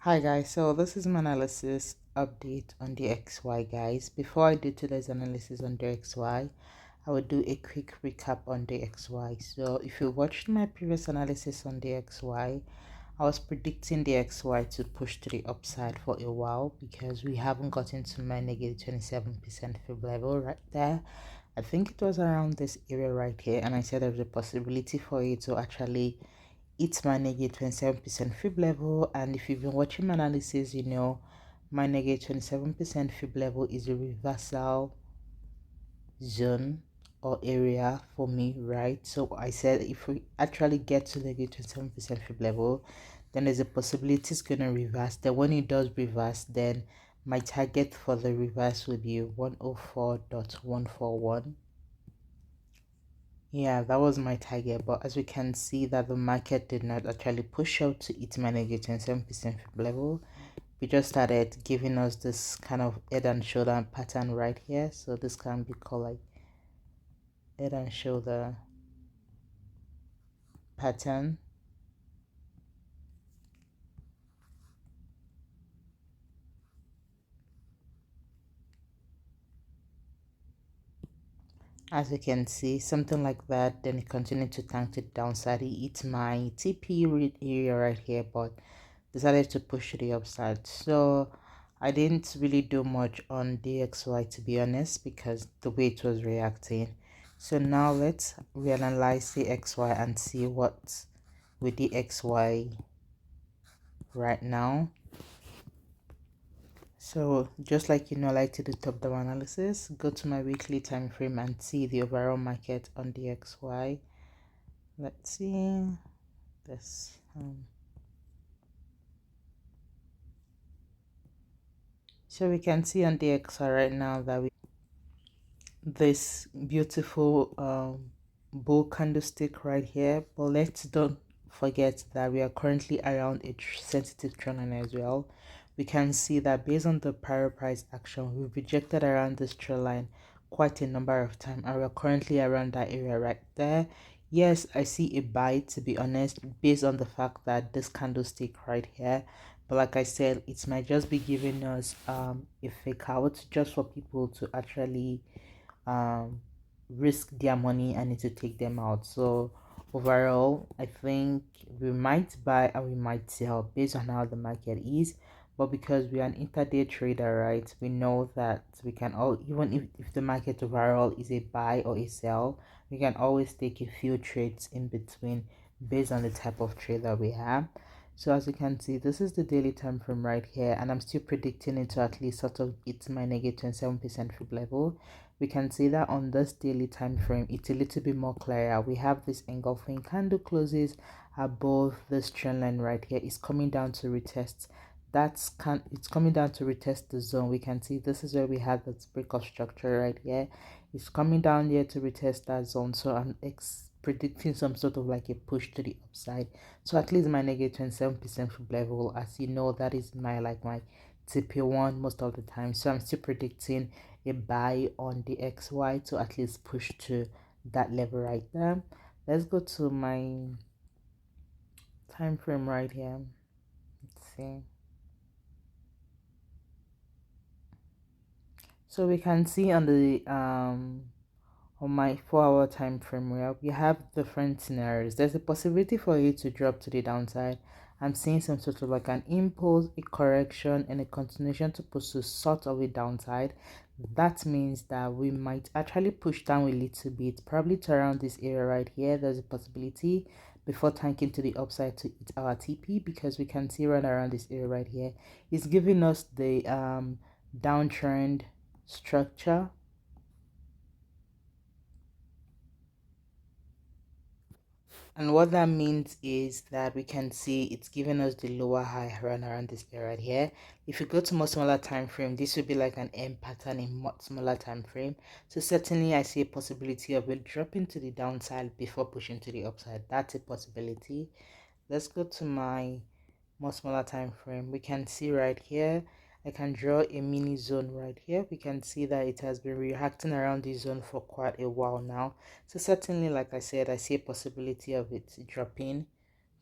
Hi guys, so this is my analysis update on the XY guys. Before I do today's analysis on the XY, I will do a quick recap on the XY. So if you watched my previous analysis on the XY, I was predicting the XY to push to the upside for a while because we haven't gotten to my negative 27% fib level right there. I think it was around this area right here, and I said there's a possibility for it to actually it's my negative 27% fib level. And if you've been watching my analysis, you know my negative 27% fib level is a reversal zone or area for me, right? So I said if we actually get to negative 27% fib level, then there's a possibility it's gonna reverse. Then when it does reverse, then my target for the reverse will be 104.141. Yeah, that was my target, but as we can see that the market did not actually push out to its negative 27% level. We just started giving us this kind of head and shoulder pattern right here. So this can be called like head and shoulder pattern. As you can see, something like that. Then it continued to tank to the downside. It hit my TP area right here, but decided to push to the upside. So I didn't really do much on DXY to be honest because the way it was reacting. So now let's reanalyze the XY and see what with the XY right now. So just like I like to do top down analysis, go to my weekly time frame and see the overall market on the XY. Let's see this. So we can see on the XY right now that we this beautiful bull candlestick right here, but let's don't forget that we are currently around a sensitive trend line as well. We can see that based on the prior price action, we've rejected around this trend line quite a number of times, and we're currently around that area right there. Yes, I see a buy to be honest, based on the fact that this candlestick right here, but like I said, it might just be giving us a fake out just for people to actually um risk their money and need to take them out. So overall, I think we might buy and we might sell based on how the market is. But because we are an intraday trader, right, we know that we can all, even if the market overall is a buy or a sell, we can always take a few trades in between based on the type of trade that we have. So as you can see, this is the daily time frame right here, and I'm still predicting it to at least sort of hit my negative 27% fib level. We can see that on this daily time frame it's a little bit more clearer. We have this engulfing candle closes above this trend line right here. It's coming down to retest. It's coming down to retest the zone. We can see this is where we have this break of structure right here. It's coming down here to retest that zone. So I'm predicting some sort of like a push to the upside. So at least my negative 27% level, as you know, that is my TP1 most of the time. So I'm still predicting a buy on the XY to at least push to that level right there. Let's go to my time frame right here. Let's see. So we can see on my 4 hour time frame where we have different scenarios. There's a possibility for it to drop to the downside. I'm seeing some sort of like an impulse, a correction, and a continuation to pursue sort of a downside. That means that we might actually push down a little bit, probably to around this area right here. There's a possibility before tanking to the upside to hit our TP, because we can see right around this area right here. It's giving us the downtrend structure. And what that means is that we can see it's giving us the lower high run around this area right here. If you go to more smaller time frame, this would be like an M pattern in much smaller time frame. So certainly I see a possibility of it dropping to the downside before pushing to the upside. That's a possibility. Let's go to my more smaller time frame. We can see right here, I can draw a mini zone right here. We can see that it has been reacting around this zone for quite a while now. So certainly, like I said, I see a possibility of it dropping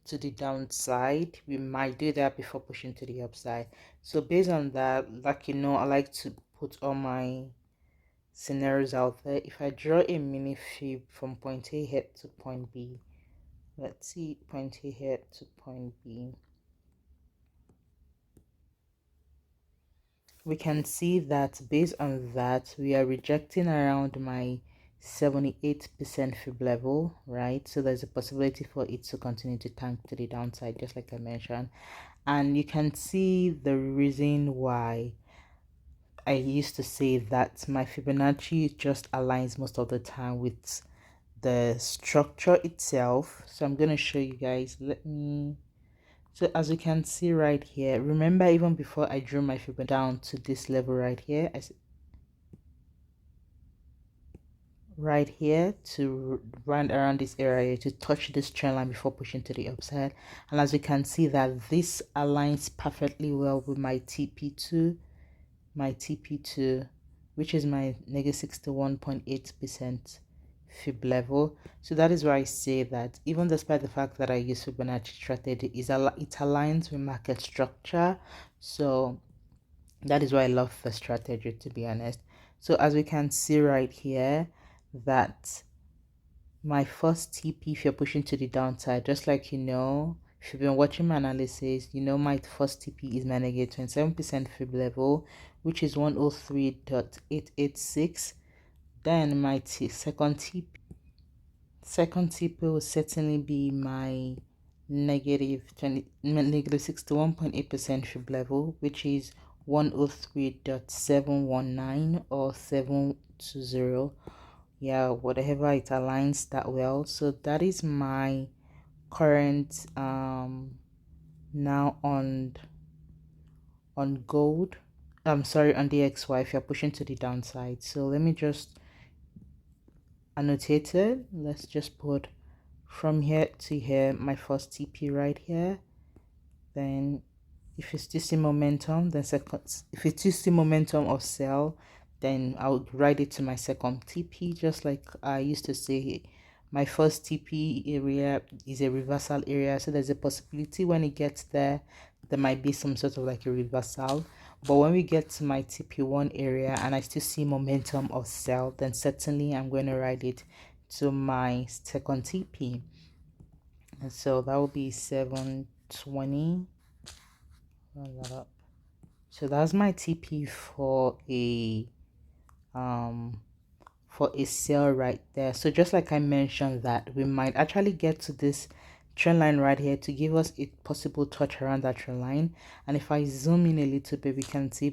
to the downside, we might do that before pushing to the upside. So based on that, like I like to put all my scenarios out there. If I draw a mini fib from point A head to point B, let's see, point A head to point B, we can see that based on that, we are rejecting around my 78% fib level, right? So there's a possibility for it to continue to tank to the downside, just like I mentioned. And you can see the reason why I used to say that my Fibonacci just aligns most of the time with the structure itself. So I'm going to show you guys. So as you can see right here, remember even before I drew my Fibonacci down to this level right here, right here to run around this area to touch this trend line before pushing to the upside. And as you can see that this aligns perfectly well with my TP2, which is my negative 61.8% fib level. So that is why I say that even despite the fact that I use Fibonacci strategy, it aligns with market structure. So that is why I love the strategy, to be honest. So as we can see right here, that my first TP, if you're pushing to the downside, just like if you've been watching my analysis, my first TP is my negative 27% fib level, which is 103.886. Then my second TP will certainly be my negative 61.8% fib level, which is 103.719 or 720. Yeah, whatever, it aligns that well. So that is my current now on gold. I'm sorry, on the XY if you're pushing to the downside. So let me just annotate it. Let's just put from here to here my first TP right here. Then if you still see momentum, then if you still see momentum of sell, then I'll write it to my second TP, just like I used to say. My first TP area is a reversal area, so there's a possibility when it gets there might be some sort of like a reversal. But when we get to my TP1 area and I still see momentum of sell, then certainly I'm going to write it to my second TP. And so that will be 720. Run that up. So that's my TP for a sale right there. So just like I mentioned, that we might actually get to this trend line right here to give us a possible touch around that trend line. And if I zoom in a little bit, we can see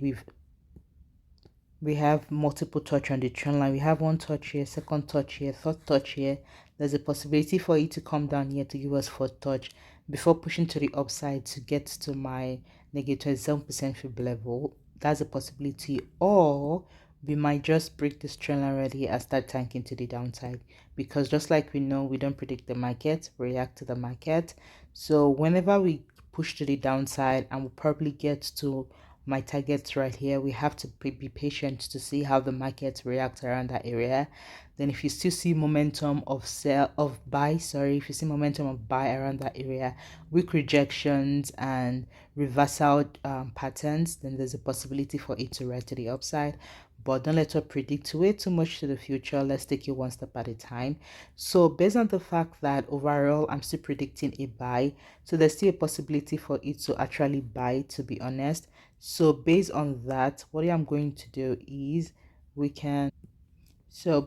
we have multiple touch on the trend line. We have one touch here, second touch here, third touch here. There's a possibility for it to come down here to give us fourth touch before pushing to the upside to get to my negative 27% fib level. That's a possibility. Or we might just break this trend line already and start tanking to the downside, because just like we know, we don't predict the market, we react to the market. So whenever we push to the downside, and we'll probably get to my targets right here, we have to be patient to see how the market reacts around that area. Then if you still see momentum of if you see momentum of buy around that area, weak rejections and reversal patterns, then there's a possibility for it to rise to the upside. But don't let us predict way too much to the future. Let's take it one step at a time. So based on the fact that overall I'm still predicting a buy, so there's still a possibility for it to actually buy, to be honest. So based on that, what I'm going to do is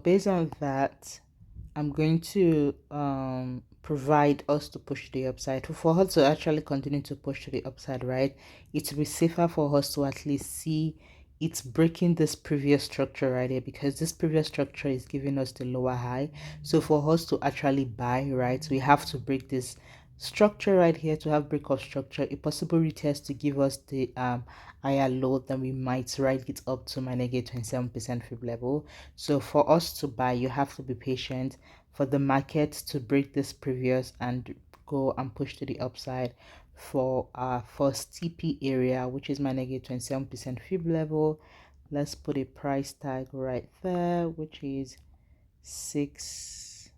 based on that, I'm going to provide us to push to the upside. For us to actually continue to push to the upside, right, it will be safer for us to at least see it's breaking this previous structure right here, because this previous structure is giving us the lower high. So for us to actually buy, right, we have to break this structure right here to have break of structure. A possible retest to give us the higher low, then we might write it up to my negative 27% fib level. So for us to buy, you have to be patient for the market to break this previous and go and push to the upside for our first TP area, which is my negative 27% fib level. Let's put a price tag right there, which is 6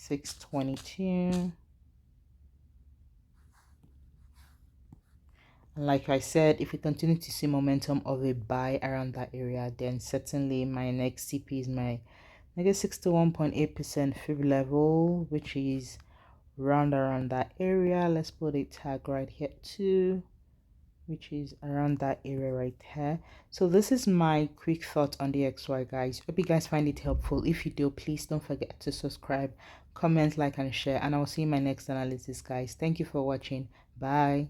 622. And like I said, if we continue to see momentum of a buy around that area, then certainly my next CP is my negative 61.8% fib level, which is round around that area. Let's put a tag right here too, which is around that area right here. So this is my quick thought on the XY, guys. Hope you guys find it helpful. If you do, please don't forget to subscribe, comment, like, and share, and I'll see you in my next analysis, guys. Thank you for watching. Bye.